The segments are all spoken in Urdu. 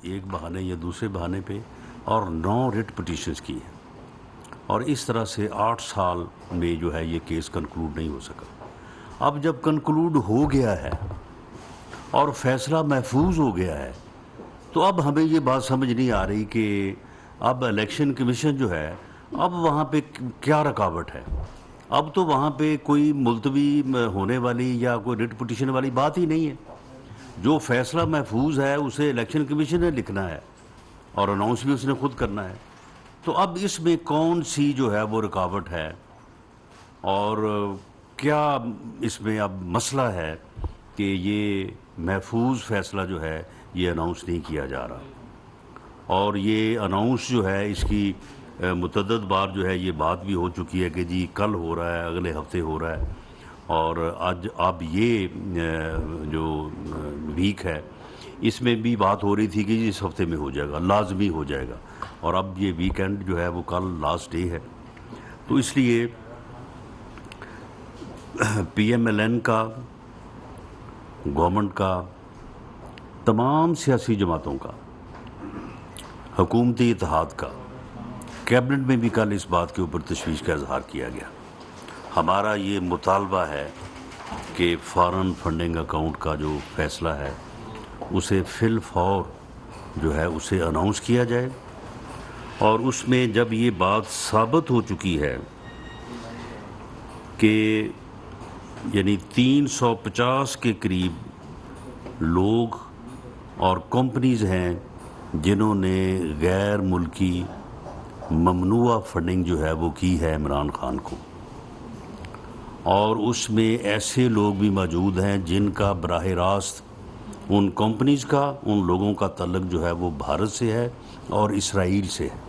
ایک بہانے یا دوسرے بہانے پہ اور 9 ریٹ پٹیشنز کی ہیں، اور اس طرح سے 8 سال میں جو ہے یہ کیس کنکلوڈ نہیں ہو سکا۔ اب جب کنکلوڈ ہو گیا ہے اور فیصلہ محفوظ ہو گیا ہے، تو اب ہمیں یہ بات سمجھ نہیں آ رہی کہ اب الیکشن کمیشن جو ہے اب وہاں پہ کیا رکاوٹ ہے۔ اب تو وہاں پہ کوئی ملتوی ہونے والی یا کوئی ریٹ پٹیشن والی بات ہی نہیں ہے۔ جو فیصلہ محفوظ ہے اسے الیکشن کمیشن نے لکھنا ہے اور اناؤنس بھی اس نے خود کرنا ہے۔ تو اب اس میں کون سی جو ہے وہ رکاوٹ ہے اور کیا اس میں اب مسئلہ ہے کہ یہ محفوظ فیصلہ جو ہے یہ اناؤنس نہیں کیا جا رہا، اور یہ اناؤنس جو ہے اس کی متعدد بار جو ہے یہ بات بھی ہو چکی ہے کہ جی کل ہو رہا ہے، اگلے ہفتے ہو رہا ہے، اور آج اب یہ جو ویک ہے اس میں بھی بات ہو رہی تھی کہ جی اس ہفتے میں ہو جائے گا، لازمی ہو جائے گا، اور اب یہ ویکینڈ جو ہے وہ کل لاسٹ ڈے ہے۔ تو اس لیے پی ایم ایل این کا، گورنمنٹ کا، تمام سیاسی جماعتوں کا، حکومتی اتحاد کا، کیبنٹ میں بھی کل اس بات کے اوپر تشویش کا اظہار کیا گیا۔ ہمارا یہ مطالبہ ہے کہ فارن فنڈنگ اکاؤنٹ کا جو فیصلہ ہے اسے فی الفور جو ہے اسے اناؤنس کیا جائے، اور اس میں جب یہ بات ثابت ہو چکی ہے کہ یعنی 350 کے قریب لوگ اور کمپنیز ہیں جنہوں نے غیر ملکی ممنوعہ فنڈنگ جو ہے وہ کی ہے عمران خان کو، اور اس میں ایسے لوگ بھی موجود ہیں جن کا براہ راست ان کمپنیز کا، ان لوگوں کا تعلق جو ہے وہ بھارت سے ہے اور اسرائیل سے ہے۔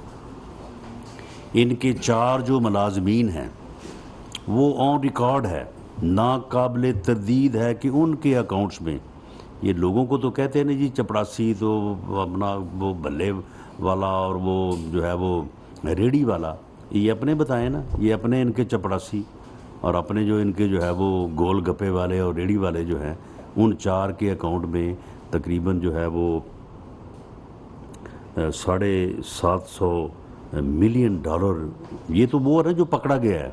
ان کے 4 جو ملازمین ہیں وہ آن ریکارڈ ہے، ناقابل تردید ہے کہ ان کے اکاؤنٹس میں، یہ لوگوں کو تو کہتے ہیں نا جی چپڑاسی تو اپنا وہ بھلے والا اور وہ جو ہے وہ ریڑھی والا، یہ اپنے بتائیں نا، یہ اپنے ان کے چپڑاسی اور اپنے جو ان کے جو ہے وہ گول گپے والے اور ریڑھی والے جو ہیں، ان 4 کے اکاؤنٹ میں تقریباً جو ہے وہ $750 ملین، یہ تو وہ ہے نا جو پکڑا گیا ہے۔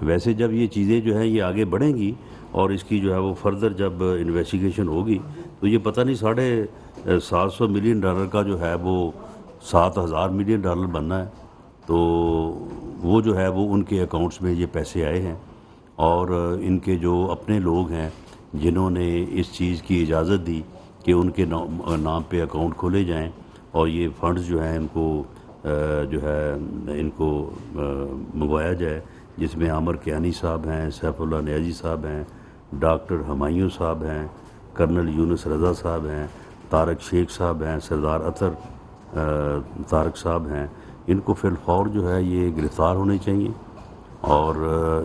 ویسے جب یہ چیزیں جو ہیں یہ آگے بڑھیں گی اور اس کی جو ہے وہ فردر جب انویسٹیگیشن ہوگی تو یہ پتہ نہیں $750 ملین کا جو ہے وہ $7,000 ملین بننا ہے، تو وہ جو ہے وہ ان کے اکاؤنٹس میں یہ پیسے آئے ہیں، اور ان کے جو اپنے لوگ ہیں جنہوں نے اس چیز کی اجازت دی کہ ان کے نام پہ اکاؤنٹ کھولے جائیں اور یہ فنڈز جو ہیں ان کو جو ہے ان کو منگوایا جائے، جس میں عامر کیانی صاحب ہیں، سیف اللہ نیازی صاحب ہیں، ڈاکٹر ہمایوں صاحب ہیں، کرنل یونس رضا صاحب ہیں، طارق شیخ صاحب ہیں، سردار اطہر طارق صاحب ہیں۔ ان کو فی الفور جو ہے یہ گرفتار ہونے چاہیے، اور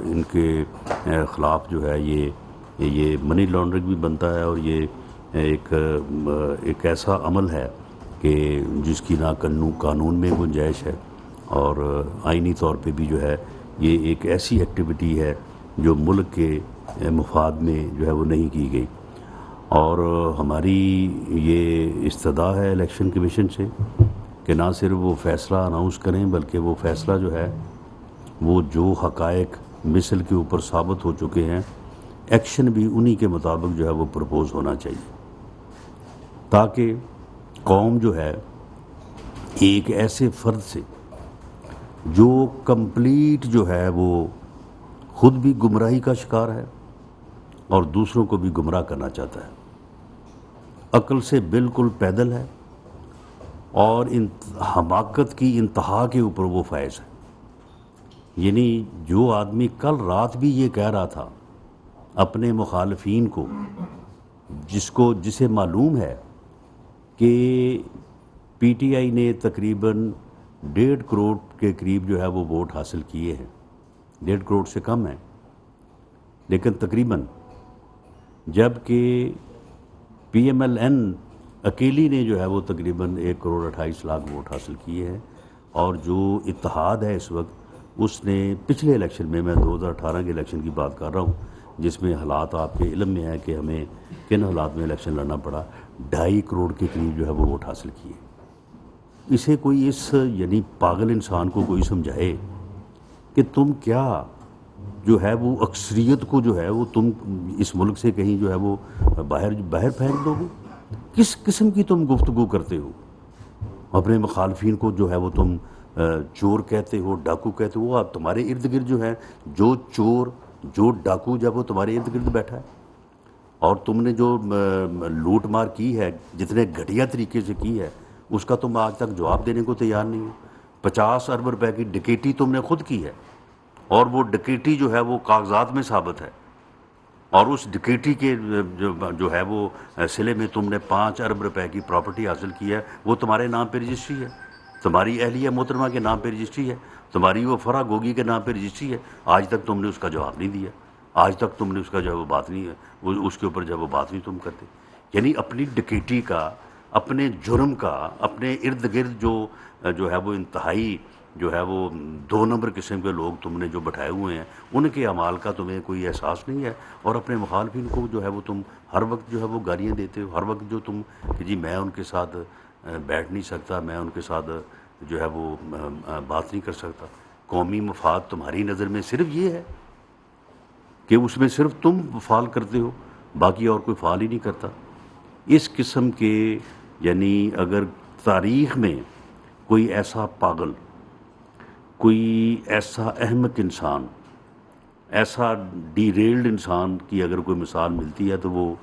ان کے خلاف جو ہے یہ منی لانڈرنگ بھی بنتا ہے، اور یہ ایک ایسا عمل ہے کہ جس کی نہ قانون میں گنجائش ہے، اور آئینی طور پہ بھی جو ہے یہ ایک ایسی ایکٹیویٹی ہے جو ملک کے مفاد میں جو ہے وہ نہیں کی گئی۔ اور ہماری یہ استدعا ہے الیکشن کمیشن سے کہ نہ صرف وہ فیصلہ اناؤنس کریں، بلکہ وہ فیصلہ جو ہے وہ جو حقائق مثل کے اوپر ثابت ہو چکے ہیں، ایکشن بھی انہی کے مطابق جو ہے وہ پرپوز ہونا چاہیے، تاکہ قوم جو ہے ایک ایسے فرد سے جو کمپلیٹ جو ہے وہ خود بھی گمراہی کا شکار ہے اور دوسروں کو بھی گمراہ کرنا چاہتا ہے، عقل سے بالکل پیدل ہے اور حماقت کی انتہا کے اوپر وہ فائز ہے۔ یعنی جو آدمی کل رات بھی یہ کہہ رہا تھا اپنے مخالفین کو، جسے معلوم ہے کہ پی ٹی آئی نے تقریباً 1.5 کروڑ کے قریب جو ہے وہ ووٹ حاصل کیے ہیں، 1.5 کروڑ سے کم ہیں لیکن تقریباً، جبکہ پی ایم ایل این اکیلی نے جو ہے وہ تقریباً 1 کروڑ 28 لاکھ ووٹ حاصل کیے ہیں، اور جو اتحاد ہے اس وقت اس نے پچھلے الیکشن میں 2018 کے الیکشن کی بات کر رہا ہوں، جس میں حالات آپ کے علم میں ہے کہ ہمیں کن حالات میں الیکشن لڑنا پڑا، 2.5 کروڑ کے قریب جو ہے وہ ووٹ حاصل کیے. اسے کوئی اس یعنی پاگل انسان کو کوئی سمجھائے کہ تم کیا جو ہے وہ اکثریت کو جو ہے وہ تم اس ملک سے کہیں جو ہے وہ باہر پھینک دو گے. کس قسم کی تم گفتگو کرتے ہو؟ اپنے مخالفین کو جو ہے وہ تم چور کہتے ہو، ڈاکو کہتے ہو. وہ تمہارے ارد گرد جو ہے جو چور جو ڈاکو جب وہ تمہارے ارد گرد بیٹھا ہے، اور تم نے جو لوٹ مار کی ہے جتنے گھٹیا طریقے سے کی ہے اس کا تم آج تک جواب دینے کو تیار نہیں ہو. 50 ارب روپے کی ڈکیٹی تم نے خود کی ہے، اور وہ ڈکیٹی جو ہے وہ کاغذات میں ثابت ہے، اور اس ڈکیٹی کے جو ہے وہ سلے میں تم نے 5 ارب روپے کی پراپرٹی حاصل کی ہے. وہ تمہارے نام پہ رجسٹری ہے، تمہاری اہلیہ محترمہ کے نام پہ رجسٹری ہے، تمہاری وہ فرح گوگی کے نام پہ رجسٹری ہے. آج تک تم نے اس کا جواب نہیں دیا، آج تک تم نے اس کا جو ہے وہ بات نہیں ہے، اس کے اوپر جو ہے وہ بات نہیں تم کرتے. یعنی اپنی ڈکیٹی کا، اپنے جرم کا، اپنے ارد گرد جو ہے وہ انتہائی جو ہے وہ 2 نمبر قسم کے لوگ تم نے جو بٹھائے ہوئے ہیں، ان کے اعمال کا تمہیں کوئی احساس نہیں ہے. اور اپنے مخالفین کو جو ہے وہ تم ہر وقت جو ہے وہ گالیاں دیتے ہو، ہر وقت جو تم کہ جی میں ان کے ساتھ بیٹھ نہیں سکتا، میں ان کے ساتھ جو ہے وہ بات نہیں کر سکتا. قومی مفاد تمہاری نظر میں صرف یہ ہے کہ اس میں صرف تم فعال کرتے ہو، باقی اور کوئی فعال ہی نہیں کرتا. اس قسم کے یعنی اگر تاریخ میں کوئی ایسا پاگل، کوئی ایسا احمق انسان، ایسا ڈی ریلڈ انسان کی اگر کوئی مثال ملتی ہے تو وہ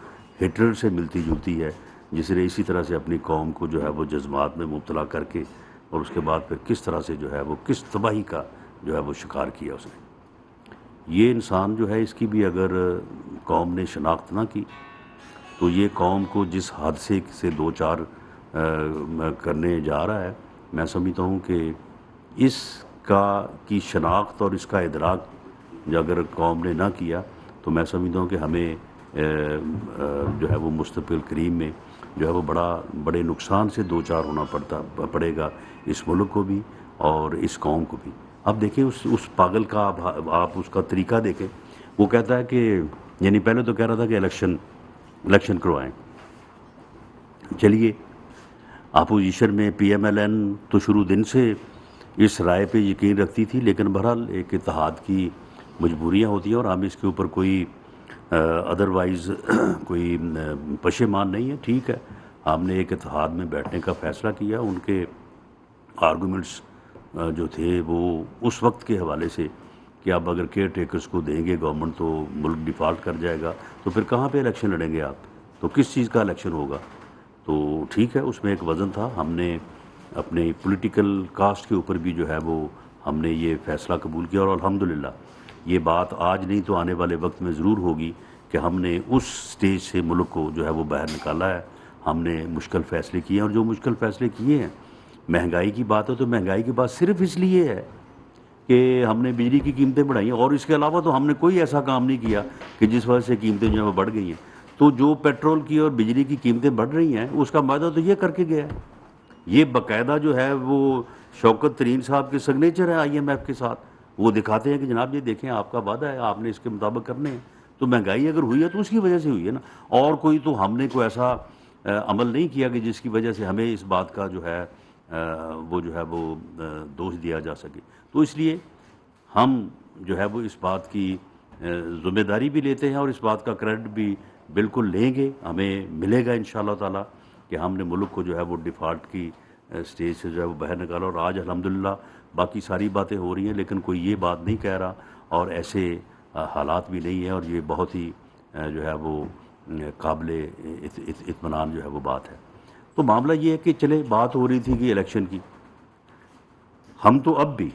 ہٹلر سے ملتی جلتی ہے، جس نے اسی طرح سے اپنی قوم کو جو ہے وہ جذبات میں مبتلا کر کے اور اس کے بعد پھر کس طرح سے جو ہے وہ کس تباہی کا جو ہے وہ شکار کیا اس نے. یہ انسان جو ہے اس کی بھی اگر قوم نے شناخت نہ کی تو یہ قوم کو جس حادثے سے 2-4 کرنے جا رہا ہے، میں سمجھتا ہوں کہ اس کی شناخت اور اس کا ادراک جو اگر قوم نے نہ کیا تو میں سمجھتا ہوں کہ ہمیں جو ہے وہ مستقبل قریب میں جو ہے وہ بڑے نقصان سے 2-4 ہونا پڑے گا، اس ملک کو بھی اور اس قوم کو بھی. اب دیکھیں اس پاگل کا آپ اس کا طریقہ دیکھیں. وہ کہتا ہے کہ یعنی پہلے تو کہہ رہا تھا کہ الیکشن کروائیں. چلیے، اپوزیشن میں پی ایم ایل این تو شروع دن سے اس رائے پہ یقین رکھتی تھی، لیکن بہرحال ایک اتحاد کی مجبوریاں ہوتی ہیں اور ہم اس کے اوپر کوئی ادروائز کوئی پشیمان نہیں ہے. ٹھیک ہے، ہم نے ایک اتحاد میں بیٹھنے کا فیصلہ کیا. ان کے آرگومنٹس جو تھے وہ اس وقت کے حوالے سے کہ اب اگر کیئر ٹیکرز کو دیں گے گورنمنٹ تو ملک ڈیفالٹ کر جائے گا، تو پھر کہاں پہ الیکشن لڑیں گے آپ؟ تو کس چیز کا الیکشن ہوگا؟ تو ٹھیک ہے، اس میں ایک وزن تھا. ہم نے اپنے پولیٹیکل کاسٹ کے اوپر بھی جو ہے وہ ہم نے یہ فیصلہ قبول کیا، اور الحمدللہ یہ بات آج نہیں تو آنے والے وقت میں ضرور ہوگی کہ ہم نے اس سٹیج سے ملک کو جو ہے وہ باہر نکالا ہے. ہم نے مشکل فیصلے کیے ہیں، اور جو مشکل فیصلے کیے ہیں، مہنگائی کی بات ہے تو مہنگائی کی بات صرف اس لیے ہے کہ ہم نے بجلی کی قیمتیں بڑھائی ہیں، اور اس کے علاوہ تو ہم نے کوئی ایسا کام نہیں کیا کہ جس وجہ سے قیمتیں جو ہیں وہ بڑھ گئی ہیں. تو جو پیٹرول کی اور بجلی کی قیمتیں بڑھ رہی ہیں اس کا معاہدہ تو یہ کر کے گیا ہے. یہ باقاعدہ جو ہے وہ شوکت ترین صاحب کے سگنیچر ہے آئی ایم ایف کے ساتھ. وہ دکھاتے ہیں کہ جناب یہ دیکھیں آپ کا وعدہ ہے، آپ نے اس کے مطابق کرنے ہیں. تو مہنگائی اگر ہوئی ہے تو اس کی وجہ سے ہوئی ہے نا، اور کوئی تو ہم نے کوئی ایسا عمل نہیں کیا کہ جس کی وجہ سے ہمیں اس بات کا جو ہے وہ دوش دیا جا سکے. تو اس لیے ہم جو ہے وہ اس بات کی ذمہ داری بھی لیتے ہیں اور اس بات کا کریڈٹ بھی بالکل لیں گے، ہمیں ملے گا انشاءاللہ تعالی کہ ہم نے ملک کو جو ہے وہ ڈیفالٹ کی سٹیج سے جو ہے وہ باہر نکالا. اور آج الحمدللہ باقی ساری باتیں ہو رہی ہیں، لیکن کوئی یہ بات نہیں کہہ رہا، اور ایسے حالات بھی نہیں ہیں، اور یہ بہت ہی جو ہے وہ قابل اطمینان جو ہے وہ بات ہے. تو معاملہ یہ ہے کہ چلے بات ہو رہی تھی کہ الیکشن کی، ہم تو اب بھی،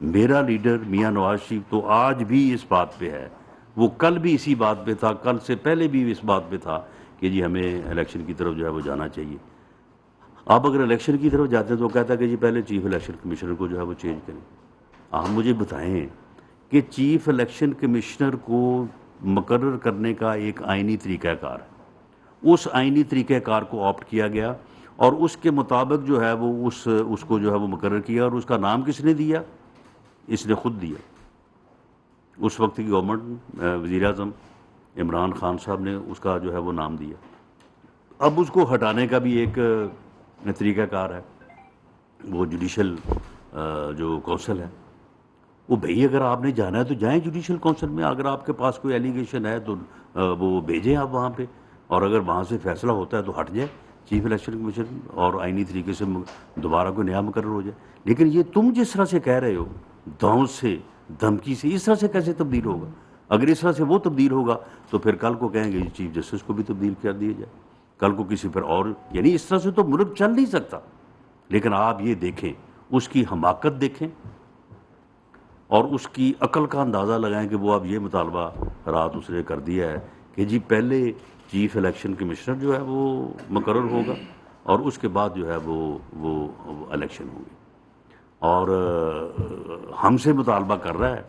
میرا لیڈر میاں نواز شریف تو آج بھی اس بات پہ ہے، وہ کل بھی اسی بات پہ تھا، کل سے پہلے بھی اس بات پہ تھا کہ جی ہمیں الیکشن کی طرف جو ہے وہ جانا چاہیے. آپ اگر الیکشن کی طرف جاتے ہیں تو کہتا ہے کہ جی پہلے چیف الیکشن کمشنر کو جو ہے وہ چینج کریں. آپ مجھے بتائیں کہ چیف الیکشن کمشنر کو مقرر کرنے کا ایک آئینی طریقہ کار ہے، اس آئینی طریقہ کار کو آپٹ کیا گیا اور اس کے مطابق جو ہے وہ اس کو جو ہے وہ مقرر کیا. اور اس کا نام کس نے دیا؟ اس نے خود دیا. اس وقت کی گورنمنٹ وزیر اعظم عمران خان صاحب نے اس کا جو ہے وہ نام دیا. اب اس کو ہٹانے کا بھی ایک طریقہ کار ہے, وہ جوڈیشل جو کونسل ہے. وہ بھئی اگر آپ نے جانا ہے تو جائیں جوڈیشل کونسل میں, اگر آپ کے پاس کوئی ایلیگیشن ہے تو وہ بھیجیں آپ وہاں پہ, اور اگر وہاں سے فیصلہ ہوتا ہے تو ہٹ جائے چیف الیکشن کمیشن اور آئینی طریقے سے دوبارہ کوئی نیا مقرر ہو جائے. لیکن یہ تم جس طرح سے کہہ رہے ہو, دھونس سے, دھمکی سے, اس طرح سے کیسے تبدیل ہوگا؟ اگر اس طرح سے وہ تبدیل ہوگا تو پھر کل کو کہیں گے چیف جسٹس کو بھی تبدیل کر دیا جائے, کل کو کسی پر اور, یعنی اس طرح سے تو ملک چل نہیں سکتا. لیکن آپ یہ دیکھیں, اس کی حماقت دیکھیں اور اس کی عقل کا اندازہ لگائیں کہ وہ اب یہ مطالبہ رات اس نے کر دیا ہے کہ جی پہلے چیف الیکشن کمشنر جو ہے وہ مقرر ہوگا اور اس کے بعد جو ہے وہ الیکشن ہوگی. اور ہم سے مطالبہ کر رہا ہے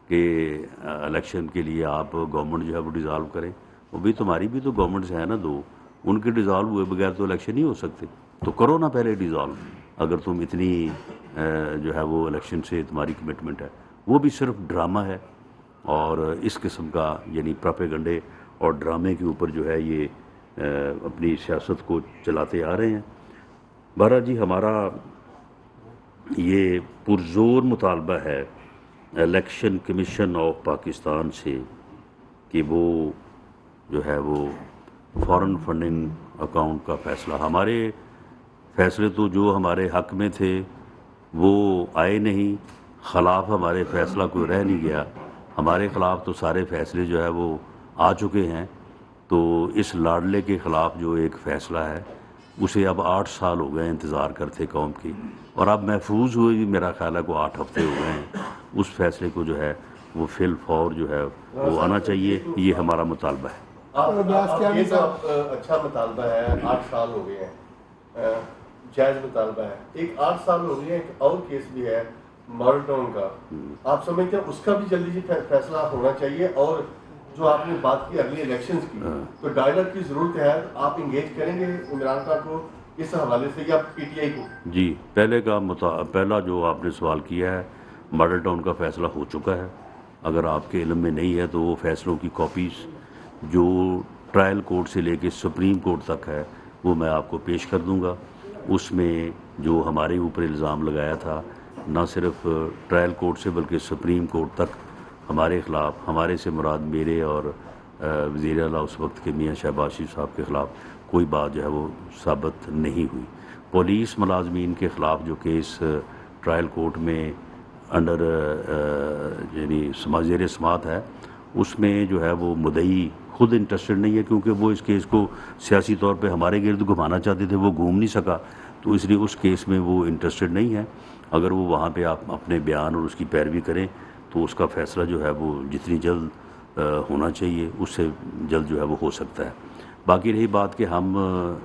کہ الیکشن کے لیے آپ گورنمنٹ جو ہے وہ ڈیزالو کریں. وہ بھی تمہاری بھی تو گورنمنٹس ہیں نا دو, ان کے ڈیزالو ہوئے بغیر تو الیکشن نہیں ہو سکتے. تو کرو نا پہلے ڈیزالو, اگر تم اتنی جو ہے وہ الیکشن سے تمہاری کمٹمنٹ ہے. وہ بھی صرف ڈرامہ ہے, اور اس قسم کا یعنی پراپیگنڈے اور ڈرامے کے اوپر جو ہے یہ اپنی سیاست کو چلاتے آ رہے ہیں. بہرحال جی ہمارا یہ پرزور مطالبہ ہے الیکشن کمیشن آف پاکستان سے کہ وہ جو ہے وہ فارن فنڈنگ اکاؤنٹ کا فیصلہ, ہمارے فیصلے تو جو ہمارے حق میں تھے وہ آئے نہیں, خلاف ہمارے فیصلہ کوئی رہ نہیں گیا. ہمارے خلاف تو سارے فیصلے جو ہے وہ آ چکے ہیں. تو اس لاڈلے کے خلاف جو ایک فیصلہ ہے اسے اب 8 سال ہو گئے انتظار کرتے قوم کی, اور اب محفوظ ہوئے بھی میرا خیال ہے کو 8 ہفتے ہو گئے ہیں. اس فیصلے کو جو ہے وہ فی الفور جو ہے وہ آنا چاہیے, یہ ہمارا مطالبہ ہے. یہ تو اچھا مطالبہ ہے, 8 سال ہو گئے ہیں, جائز مطالبہ ہے. ایک 8 سال ہو گئے ہیں, ایک اور کیس بھی ہے ماڈل ٹاؤن کا, آپ سمجھتے ہیں اس کا بھی جلدی سے فیصلہ ہونا چاہیے؟ اور جو آپ نے بات کی اگلی الیکشنز کی, تو ڈائلاگ کی ضرورت ہے, آپ انگیج کریں گے عمران خان کو اس حوالے سے یا پی ٹی آئی کو؟ جی پہلا جو آپ نے سوال کیا ہے, ماڈل ٹاؤن کا فیصلہ ہو چکا ہے. اگر آپ کے علم میں نہیں ہے تو وہ فیصلوں کی کاپیز جو ٹرائل کورٹ سے لے کے سپریم کورٹ تک ہے وہ میں آپ کو پیش کر دوں گا. اس میں جو ہمارے اوپر الزام لگایا تھا, نہ صرف ٹرائل کورٹ سے بلکہ سپریم کورٹ تک ہمارے خلاف, ہمارے سے مراد میرے اور وزیر اعلیٰ اس وقت کے میاں شہباز شریف صاحب کے خلاف کوئی بات جو ہے وہ ثابت نہیں ہوئی. پولیس ملازمین کے خلاف جو کیس ٹرائل کورٹ میں انڈر یعنی زیر سماعت ہے, اس میں جو ہے وہ مدعی خود انٹرسٹڈ نہیں ہے, کیونکہ وہ اس کیس کو سیاسی طور پہ ہمارے گرد گھمانا چاہتے تھے, وہ گھوم نہیں سکا, تو اس لیے اس کیس میں وہ انٹرسٹڈ نہیں ہے. اگر وہ وہاں پہ آپ اپنے بیان اور اس کی پیروی کریں تو اس کا فیصلہ جو ہے وہ جتنی جلد ہونا چاہیے اس سے جلد جو ہے وہ ہو سکتا ہے. باقی رہی بات کہ ہم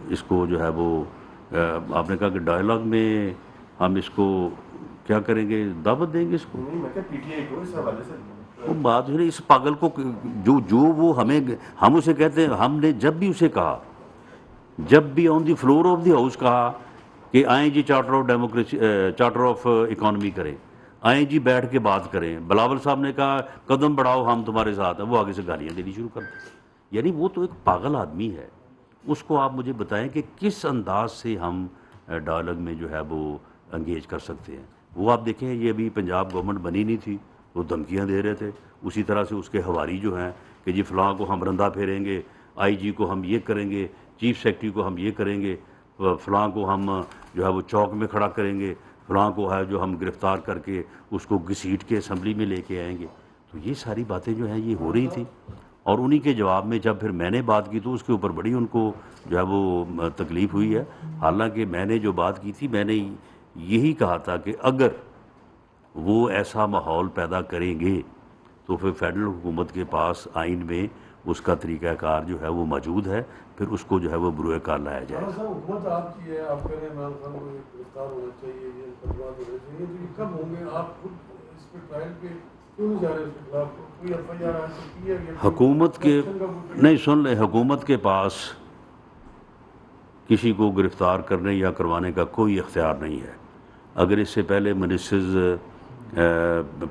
اس کو جو ہے وہ آپ نے کہا کہ ڈائلاگ میں ہم اس کو کیا کریں گے, دعوت دیں گے اس کو. وہ بات جو ہے اس پاگل کو جو وہ ہم اسے کہتے ہیں, ہم نے جب بھی اسے کہا, جب بھی on the floor of the house کہا کہ آئیں جی charter of democracy, charter of economy کریں, آئیں جی بیٹھ کے بات کریں. بلاول صاحب نے کہا قدم بڑھاؤ ہم تمہارے ساتھ ہیں, وہ آگے سے گالیاں دینی شروع کر دیں. یعنی وہ تو ایک پاگل آدمی ہے. اس کو آپ مجھے بتائیں کہ کس انداز سے ہم ڈائلاگ میں جو ہے وہ انگیج کر سکتے ہیں. وہ آپ دیکھیں, یہ ابھی پنجاب گورنمنٹ بنی نہیں تھی, وہ دھمکیاں دے رہے تھے. اسی طرح سے اس کے حواری جو ہیں کہ جی فلاں کو ہم رندہ پھیریں گے, آئی جی کو ہم یہ کریں گے, چیف سیکرٹری کو ہم یہ کریں گے, فلاں کو ہم جو ہے وہ چوک میں کھڑا کریں گے, فلاں کو ہے جو ہم گرفتار کر کے اس کو گھسیٹ کے اسمبلی میں لے کے آئیں گے. تو یہ ساری باتیں جو ہیں یہ ہو رہی تھیں, اور انہی کے جواب میں جب پھر میں نے بات کی تو اس کے اوپر بڑی ان کو جو ہے وہ تکلیف ہوئی ہے. حالانکہ میں نے جو بات کی تھی, میں نے یہی کہا تھا کہ اگر وہ ایسا ماحول پیدا کریں گے تو پھر فیڈرل حکومت کے پاس آئین میں اس کا طریقہ کار جو ہے وہ موجود ہے, پھر اس کو جو ہے وہ بروئے کار لایا جائے. حکومت آپ کی ہے, آپ کہہ رہے ہیں عمران خان کو گرفتار ہونا چاہیے, یہ تجربات ہونے چاہیے, تو یہ کب ہوں گے؟ آپ خود اس پہ ٹرائل پہ کیوں نہیں جا رہے اس کے خلاف؟ کوئی ایف آئی آر حاصل کی ہے؟ حکومت کے نہیں, سن لیں, حکومت کے پاس کسی کو گرفتار کرنے یا کروانے کا کوئی اختیار نہیں ہے. اگر اس سے پہلے منسٹرز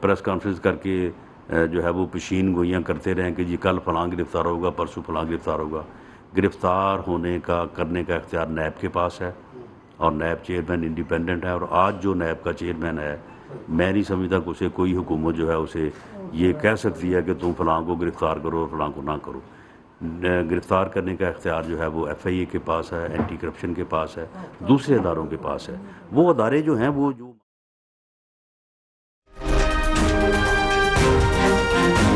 پریس کانفرنس کر کے جو ہے وہ پشین گوئیاں کرتے رہیں کہ جی کل فلاں گرفتار ہوگا، پرسوں فلاں گرفتار ہوگا. گرفتار ہونے کا کرنے کا اختیار نیب کے پاس ہے اور نیب چیئرمین انڈیپینڈنٹ ہے. اور آج جو نیب کا چیئرمین ہے میں نہیں سمجھتا کہ اسے کوئی حکومت جو ہے اسے یہ کہہ سکتی ہے کہ تم فلاں کو گرفتار کرو اور فلاں کو نہ کرو. گرفتار کرنے کا اختیار جو ہے وہ ایف آئی اے کے پاس ہے، اینٹی کرپشن کے پاس ہے، دوسرے اداروں کے پاس ہے. وہ ادارے جو ہیں وہ جو